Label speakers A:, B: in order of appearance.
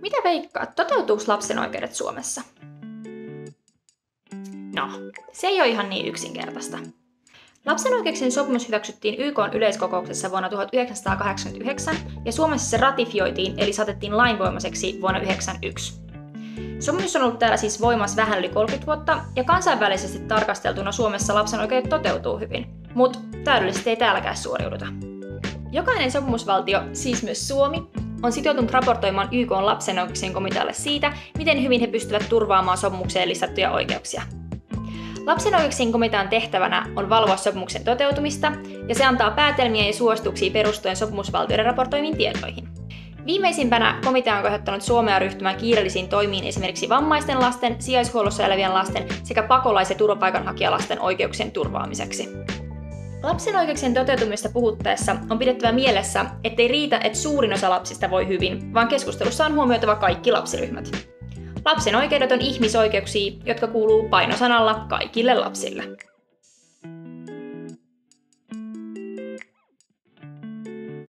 A: Mitä veikkaat, toteutuuko lapsen oikeudet Suomessa? No, se ei ole ihan niin yksinkertaista. Lapsen oikeuksien sopimus hyväksyttiin YK:n yleiskokouksessa vuonna 1989 ja Suomessa se ratifioitiin eli saatettiin lainvoimaiseksi vuonna 1991. Sopimus on ollut täällä siis voimassa vähän yli 30 vuotta ja kansainvälisesti tarkasteltuna Suomessa lapsen oikeudet toteutuu hyvin, mutta täydellisesti ei täälläkään suoriuduta. Jokainen sopimusvaltio, siis myös Suomi, on sitoutunut raportoimaan YK:n lapsen oikeuksien komitealle siitä, miten hyvin he pystyvät turvaamaan sopimukseen listattuja oikeuksia. Lapsen oikeuksien komitean tehtävänä on valvoa sopimuksen toteutumista, ja se antaa päätelmiä ja suosituksia perustuen sopimusvaltioiden raportoimiin tietoihin. Viimeisimpänä komitea on kehottanut Suomea ryhtymään kiireellisiin toimiin esimerkiksi vammaisten lasten, sijaishuollossa elävien lasten sekä pakolais- ja turvapaikanhakijalasten oikeuksien turvaamiseksi. Lapsen oikeuksien toteutumista puhuttaessa on pidettävä mielessä, ettei riitä, että suurin osa lapsista voi hyvin, vaan keskustelussa on huomioitava kaikki lapsiryhmät. Lapsen oikeudet on ihmisoikeuksia, jotka kuuluu painosanalla kaikille lapsille.